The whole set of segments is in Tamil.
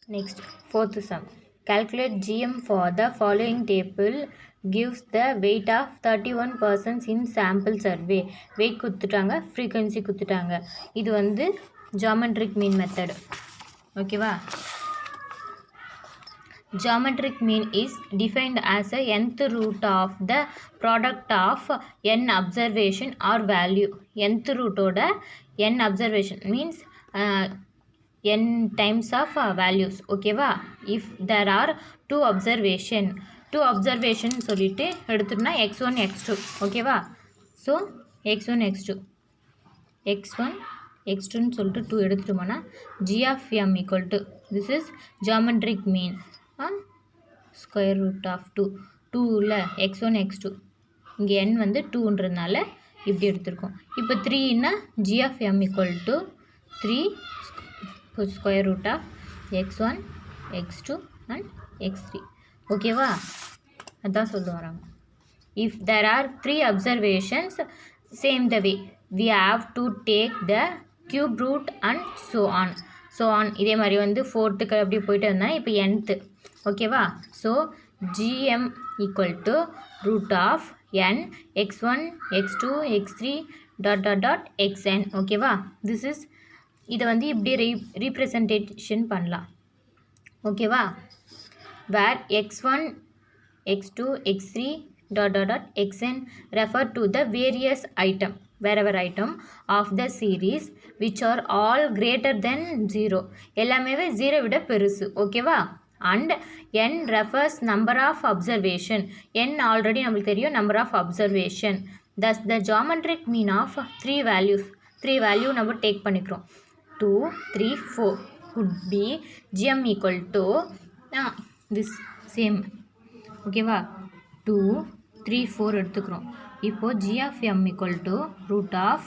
Next, fourth sum. Calculate GM for the following table gives the weight of 31 persons in sample survey. Weight குத்துட்டாங்க, frequency குத்துட்டாங்க. இது வந்து geometric mean method. Okay வா? Geometric mean is defined as a nth root of the product of n observation or value. Nth root ஓட n observation means n times of values. Okay வா? If there are two observation சொல்லிட்டு எடுத்துட்டோம்னா x1 x2. Okay வா? So x1 x2 ன்னு சொல்லிட்டு 2 எடுத்துட்டோம்னா g of m equal to, this is geometric mean, square root of 2 உள்ள x1 x2 இங்கே n வந்து 2ன்றதுனால இப்படி எடுத்திருக்கோம். இப்போ 3ன்னா g of m equal to 3 square root of x1 x2 and x3. ஓகேவா? அதான் சொல்ல வராங்க. If there are 3 observations, same the way we have to take the cube root and so on. இதே மாதிரி வந்து 4th அப்படி போயிட்டு இருந்தால் இப்போ nth. ஓகேவா? So gm equal to root of n x1 x2 x3 xn. ஓகேவா? this is இதை வந்து இப்படி ரீப்ரசன்டேஷன் பண்ணலாம். ஓகேவா? where x1 x2 x3 xn refer to the various wherever item of the series which are all greater than 0. எல்லாமே 0 விட பெருசு. ஓகேவா? and n refers number of observation. n already நம்மளுக்கு தெரியும், number of observation. thus the geometric mean of 3 value நம்ம டேக் பண்ணிக்கிறோம். 2 3 4 would be gm equal to this same. ஓகேவா? 2 3 4 எடுத்துக்கிறோம். இப்போ g of m equal to root of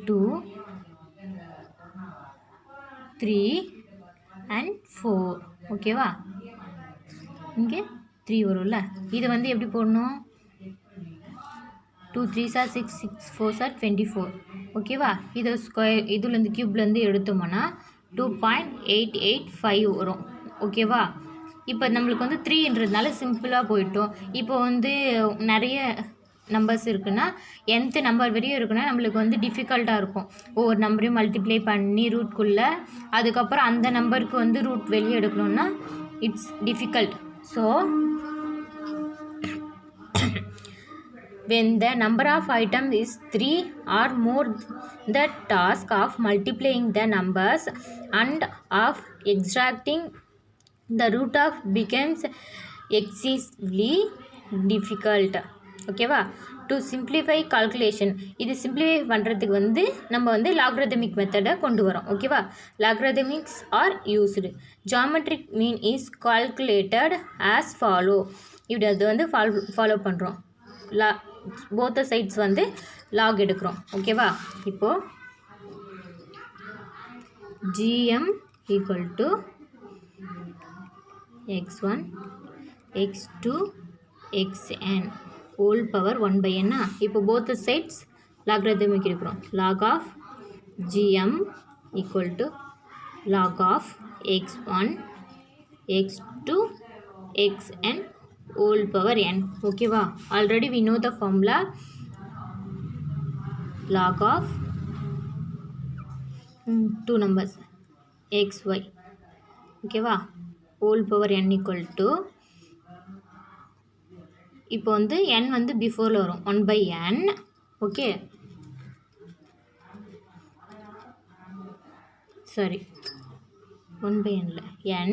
2 3 and 4. ஓகேவா? இங்கே 3 வரும்ல, இது வந்து எப்படி போடணும்? 2 3s are 6 6 4s are 24. ஓகேவா? இது ஸ்கொயர் இதுலேருந்து க்யூப்லேருந்து எடுத்தோம்னா 2.885 வரும். ஓகேவா? இப்போ நம்மளுக்கு வந்து 3ன்றதுனால சிம்பிளாக போயிட்டோம். இப்போ வந்து நிறைய நம்பர்ஸ் இருக்குன்னா nth நம்பர் வரையும் இருக்குன்னா நம்மளுக்கு வந்து டிஃபிகல்ட்டாக இருக்கும். ஒவ்வொரு நம்பரையும் மல்டிப்ளை பண்ணி ரூட்குள்ளே அதுக்கப்புறம் அந்த நம்பருக்கு வந்து ரூட் வெளியே எடுக்கணும்னா it's difficult. So when the number of items is 3 or more, the task of multiplying the numbers and of extracting the root of becomes excessively difficult. ஓகேவா? டு சிம்பிளிஃபை கால்குலேஷன், இது சிம்பிளிஃபை பண்ணுறதுக்கு வந்து நம்ம வந்து லாக்ரதமிக் மெத்தடை கொண்டு வரோம். ஓகேவா? Logarithmics are used. Geometric mean is calculated as follow. இப்படி அது வந்து ஃபாலோ பண்ணுறோம். போத் சைட்ஸ் வந்து லாக் எடுக்கிறோம். ஓகேவா? இப்போது gm equal to x1 x2 xn whole power 1/n. இப்போ both sides logarithmic எடுக்கிறோம். log of gm equal to log of x1 x2 xn whole power n. ஓகேவா? already we know the formula, log of two numbers xy. ஓகேவா? whole power n equal to, இப்போ வந்து n வந்து பிஃபோரில் வரும் 1/n. ஓகே, சாரி 1/nல n.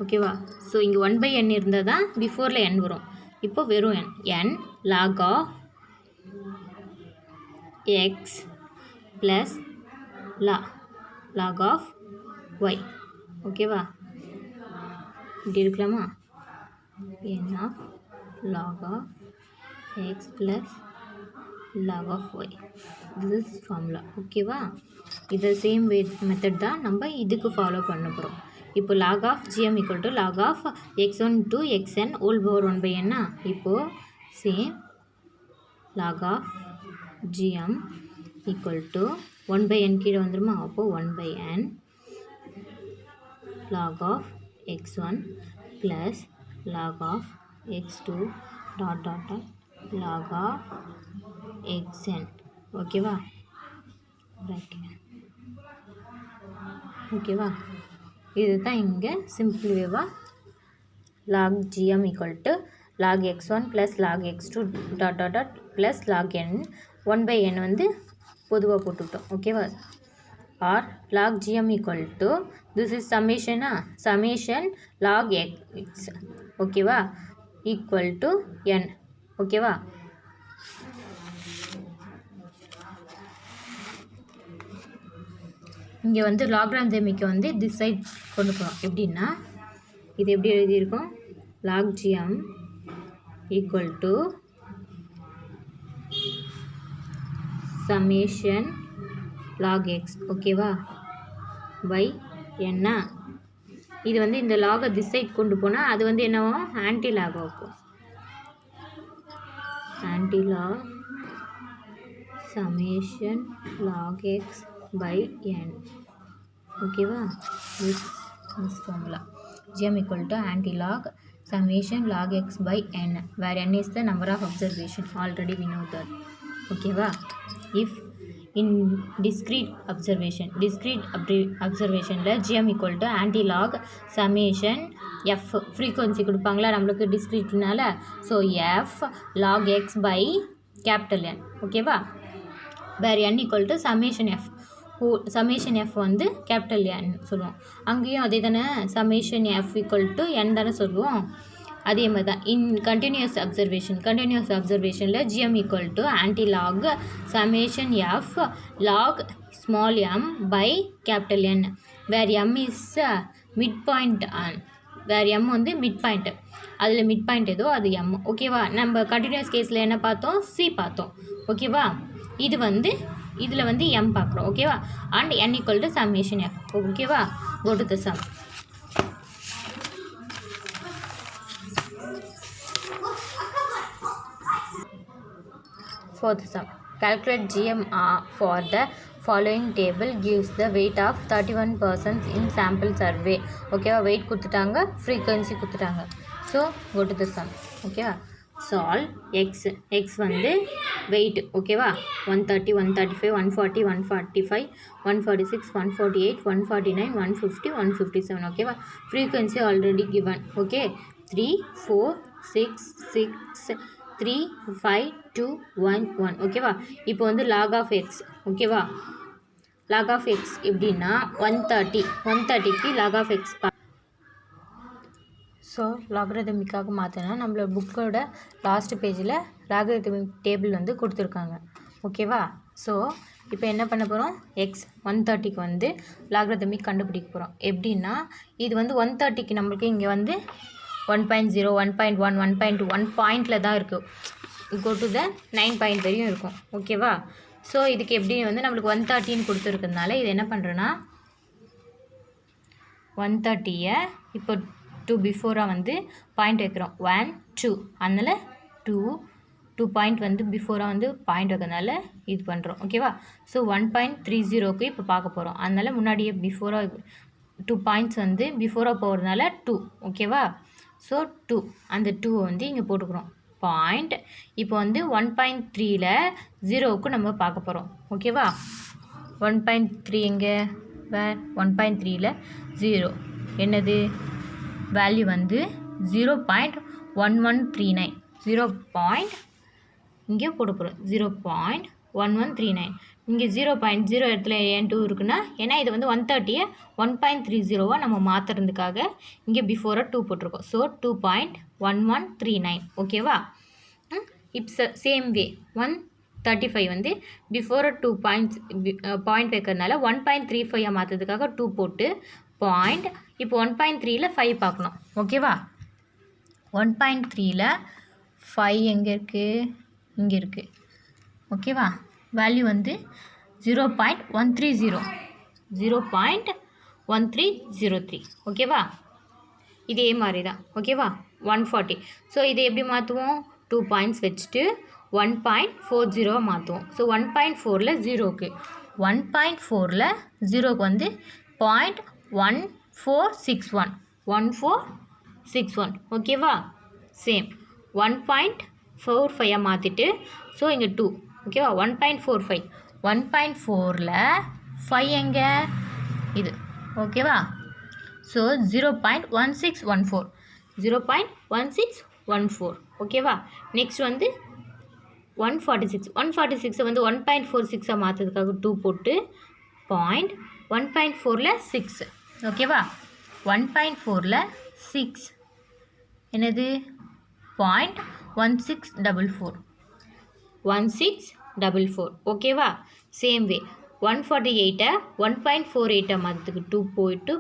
ஓகேவா? ஸோ இங்கே 1/n இருந்தால் தான் பிஃபோரில் n வரும். இப்போ வெறும் n log of x plus log of y. ஓகேவா? இப்படி இருக்கலாமா? n of log of x plus log of y. this is formula. ஓகேவா? இது சேம் மெத்தட் தான் நம்ம இதுக்கு ஃபாலோ பண்ண போகிறோம். இப்போ log of gm equal to log of x1 to xn whole power 1/n. இப்போது same log of gm equal to 1/n கீழே வந்துருமா? அப்போது 1/n log of x1 plus log of x2 dot dot dot log of xn. ஓகேவா? ஓகேவா? இதுதான் இங்கே simple வேவா log gm equal to log x1 plus log x2 dot dot dot plus log n 1 by n வந்து பொதுவாக போட்டுவிட்டோம். ஓகேவா? or log gm equal to this is summation log x ஓகேவா equal to n. ஓகேவா? இங்கே வந்து லாக்ராந்தமிக்கு வந்து this side கொண்டு போகிறோம். எப்படின்னா இது எப்படி எழுதியிருக்கோம்? log gm equal to summation log x ஓகேவா by என்ன இது வந்து இந்த லாகை this side கொண்டு போனால் அது வந்து என்னவும் ஆன்டி லாக் ஆகும். Antilog summation log x by n. ஓகேவா? this formula gm equal to anti-log summation log x by n where n is the number of observation. Already we know that. ஓகேவா? if in discrete observation gm equal to anti-log summation f frequency கொடுப்பாங்களா நம்மளுக்கு discreteனால so f log x by capital N. ஓகேவா? where n equal to summation f summation f வந்து கேபிட்டல் n சொல்லுவோம். அங்கேயும் அதே தானே summation f equal to n தானே சொல்லுவோம். அதே மாதிரி தான் இன் continuous அப்சர்வேஷனில் gm equal to anti-log summation f log small m by capital N where m is midpoint where m வந்து midpoint அதில் midpoint ஏதோ அது m. ஓகேவா? நம்ம கண்டினியூஸ் கேஸில் என்ன பார்த்தோம்? c பார்த்தோம். ஓகேவா? இது வந்து இதில் வந்து m பார்க்குறோம். ஓகேவா? and n equal to summation f. ஓகேவா? go to the sum. Fourth sum. Calculate gm for the following table gives the weight of 31 persons in sample survey. ஓகேவா? weight கொடுத்துட்டாங்க, frequency கொடுத்துட்டாங்க. so go to the sum. ஓகேவா? solve x வந்து weight. ஓகேவா? 130 135 140 145 146 148 149 150 157. ஓகேவா? frequency already given. ஓகே 3 4 6 6 3 5 2 1 1. ஓகேவா? இப்போ வந்து log of x. ஓகேவா? log of x எப்படின்னா 130க்கு log of x. ஸோ லாகரிதமிக்காக மாற்றினா நம்மளோட புக்கோட லாஸ்ட் பேஜில் லாகரிதமிக் டேபிள் வந்து கொடுத்துருக்காங்க. ஓகேவா? ஸோ இப்போ என்ன பண்ண போகிறோம்? எக்ஸ் 130க்கு வந்து லாகரிதமிக் கண்டுபிடிக்க போகிறோம். எப்படின்னா இது வந்து 130க்கு நம்மளுக்கு இங்கே வந்து 1.0 1.1 1.2 1 பாயிண்டில் தான் இருக்குது. கோ டு த 9 பாயிண்ட் வரையும் இருக்கும். ஓகேவா? ஸோ இதுக்கு எப்படி வந்து நம்மளுக்கு 130ன்னு கொடுத்துருக்கிறதுனால இது என்ன பண்ணுறோன்னா 130யை இப்போ 2 பிஃபோராக வந்து பாயிண்ட் வைக்கிறோம். 1 2 அதனால் 2 பாயிண்ட் வந்து பிஃபோராக வந்து பாயிண்ட் வைக்கிறதுனால இது பண்ணுறோம். ஓகேவா? ஸோ 1.30க்கு இப்போ பார்க்க போகிறோம். அதனால் முன்னாடியே பிஃபோராக 2 பாயிண்ட்ஸ் வந்து பிஃபோராக போகிறதுனால 2. ஓகேவா? ஸோ 2 அந்த 2 வந்து இங்கே போட்டுக்கிறோம் பாயிண்ட். இப்போ வந்து 1.3ல் 0க்கு நம்ம பார்க்க போகிறோம். ஓகேவா? 1.3 எங்கே? 1.3ல் 0 என்னது? வேல்யூ வந்து 0.1139 0. இங்கே போட போகிறோம் 0.1139. இங்கே 0.0 இடத்துல ஏன் 2 இருக்குன்னா ஏன்னா இது வந்து 130யை 1.30 நம்ம மாற்றுறதுக்காக இங்கே பிஃபோராக 2 போட்டிருக்கோம். ஸோ 2.1139. ஓகேவா? இட்ஸ் சேம் வே 135 வந்து பிஃபோராக 2 பாயிண்ட் வைக்கிறதுனால 1.35 மாற்றுறதுக்காக 2 போட்டு பாயிண்ட். இப்போ 1.3ல் 5 பார்க்கணும். ஓகேவா? 1.3ல் 5 எங்கே இருக்குது? இங்கே இருக்குது. ஓகேவா? வேல்யூ வந்து 0.130 0.1303. ஓகேவா? இதே மாதிரி தான். ஓகேவா? 140. ஸோ இதை எப்படி மாற்றுவோம்? 2 பாயிண்ட்ஸ் வச்சுட்டு 1.40 மாற்றுவோம். ஸோ 1.4ல் 0க்கு 1.4ல் 0க்கு வந்து 0.1 1461 ஓகேவா சேம் 1.45 மாற்றிட்டு ஸோ இங்கே 2 ஓகேவா 1.45 1.4ல் 5 எங்கே இது ஓகேவா ஸோ 0.1614 0.1614 ஓகேவா நெக்ஸ்ட் வந்து 146 வந்து 1.46 மாற்றுறதுக்காக 2 போட்டு 1.4ல் 6 ஓகேவா 1.4ல் 6 என்னது 1644 ஓகேவா சேம் வே 148 1.48 மாற்றுறதுக்கு 2 போயிட்டு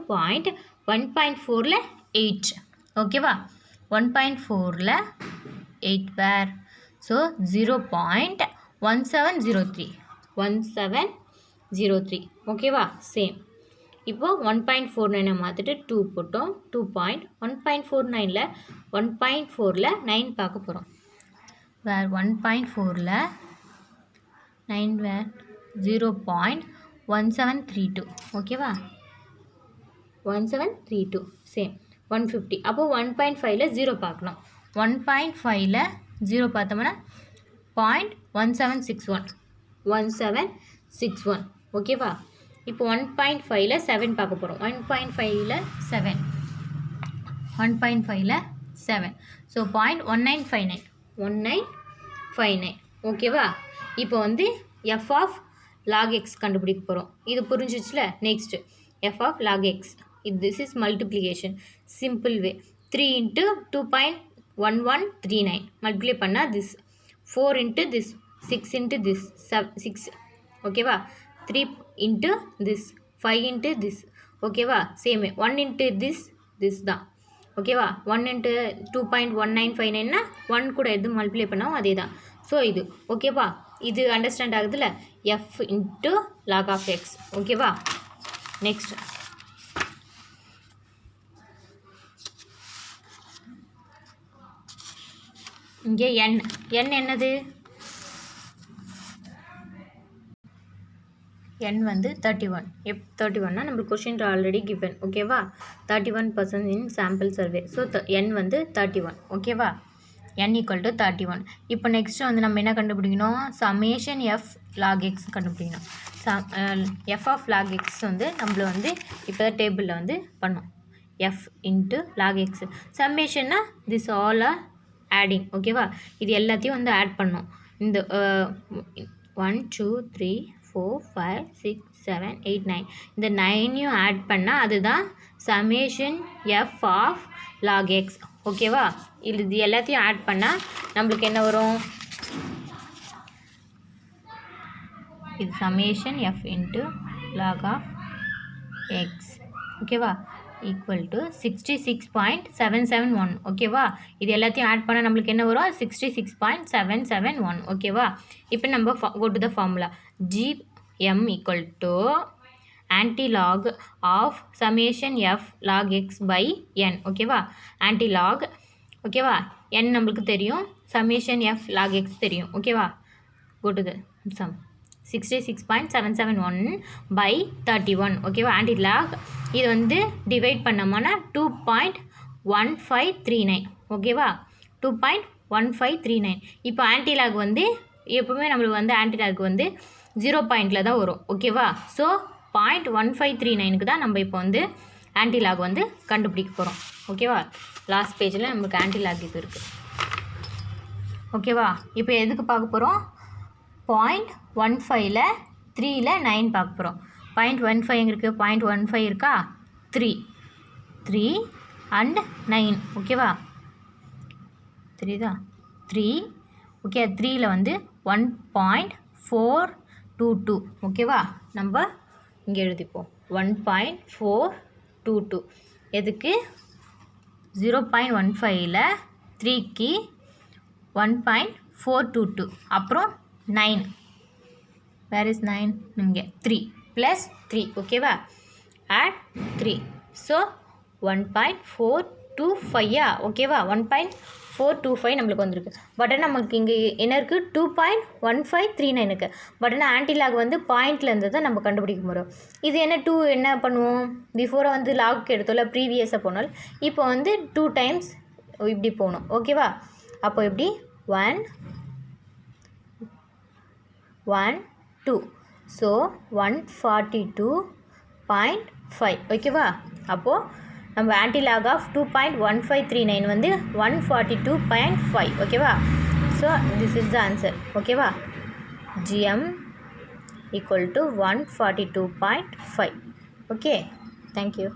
1.4ல் 8 ஓகேவா 1.4ல் 8 வேர் ஸோ 0.1703 ஓகேவா சேம் இப்போது 1.49 மாற்றிட்டு 2 போட்டோம் 1.49ல் 1.4ல் 9 பார்க்க போகிறோம் வேர் 1.4ல் 9 வேர் 0.1732 ஓகேவா 1732 சேம் 150 அப்போது 1.5ல் 0 பார்க்கணும் 1.5ல் 0 பார்த்தோம்னா 0.1761 ஓகேவா இப்போ 1.5ல் 7 பார்க்க போகிறோம் 1.5ல் 7 ஸோ 1959 ஓகேவா இப்போ வந்து f ஆஃப் log x கண்டுபிடிக்க போகிறோம் இது புரிஞ்சிச்சுல next f of log x this is multiplication simple way 3 into 2.1139 multiply பண்ணால் this 4 into this 6 into this 6 ஓகேவா 3 into this 5 into this ஓகேவா சேம் 1 into this தான் ஓகேவா 1 into 2.1959னா 1 கூட எது மல்டிப்ளை பண்ணாலும் அதே தான் ஸோ இது ஓகேவா இது அண்டர்ஸ்டாண்ட் ஆகுதுல்ல f into log of x ஓகேவா நெக்ஸ்ட் இங்கே n என்னது n வந்து 31 if 31னா நம்ம கொஷின் ஆல்ரெடி கிவன் ஓகேவா 31% இன் சாம்பிள் சர்வே ஸோ n வந்து 31 ஓகேவா n = 31 இப்போ நெக்ஸ்ட்டு வந்து நம்ம என்ன கண்டுபிடிக்கணும் சமேஷன் f log x கண்டுபிடிக்கணும் f ஆஃப் log x வந்து நம்மள வந்து இப்போ டேபிளில் வந்து பண்ணோம் f into log x சம்மேஷன்னா திஸ் ஆல் ஆர் ஆடிங் ஓகேவா இது எல்லாத்தையும் வந்து ஆட் பண்ணோம் இந்த 1 2 3 4 5 6 7 8 9 இந்த 9யும் ஆட் பண்ணால் அதுதான் summation f of log x ஓகேவா இது எல்லாத்தையும் ஆட் பண்ணால் நம்மளுக்கு என்ன வரும் இது summation f into log of x ஓகேவா ஈக்குவல் டு 66.771 ஓகேவா இது எல்லாத்தையும் ஆட் பண்ணால் நம்மளுக்கு என்ன வரும் 66.771 ஓகேவா இப்போ நம்ம go to the formula gm equal to antilog of summation f log x by n ஓகேவா antilog ஓகேவா n நம்மளுக்கு தெரியும் summation f log x தெரியும் ஓகேவா go to the sum 66.771 by 31 ஓகேவா antilog இது வந்து டிவைட் பண்ணோம்னா 2.1539 ஓகேவா 2.1539 இப்போ antilog வந்து எப்பவுமே நம்மளுக்கு வந்து antilog வந்து 0 பாயிண்டில் தான் வரும் ஓகேவா ஸோ 0.1539க்கு தான் நம்ம இப்போ வந்து antilog வந்து கண்டுபிடிக்க போகிறோம் ஓகேவா லாஸ்ட் பேஜில் நம்மளுக்கு antilog இது இருக்குது ஓகேவா இப்போ எதுக்கு பார்க்க போகிறோம் 0.15ல் 3ல் 9 பார்க்க போகிறோம் 0.15 எங்கே இருக்குது 0.15 இருக்கா 3 and 9 ஓகேவா 3 தான் 3 ஓகே 3ல் வந்து 1.422 ஓகேவா நம்ம இங்கே எழுதிப்போம் 1.422 எதுக்கு 0.15ல் 3க்கு 1.422 அப்புறம் 9 வேர் இஸ் 9 இங்கே 3 + 3 ஓகேவா add 3 ஸோ 1.422 1.425 ஓகேவா 1.425 நம்மளுக்கு வந்திருக்கு. பட் ஆனால் நமக்கு இங்கே என்ன இருக்குது 2.1539 இருக்குது. பட் ஆனால் ஆன்டிலாக் வந்து பாயிண்ட்லேருந்து தான் நம்ம கண்டுபிடிக்க முடியும். இது என்ன 2 என்ன பண்ணுவோம், பிஃபோராக வந்து லாக் எடுத்தோம்ல ப்ரீவியஸாக போனால், இப்போ வந்து 2 டைம்ஸ் இப்படி போகணும் ஓகேவா. அப்போ எப்படி 1 1 2 ஸோ 142.5 ஓகேவா. அப்போது நம்ம ஆன்டிலாக் ஆஃப் 2.1539 வந்து 142.5 ஓகேவா. So this is the answer ஓகேவா. GM = 142.5 okay. தேங்க்யூ.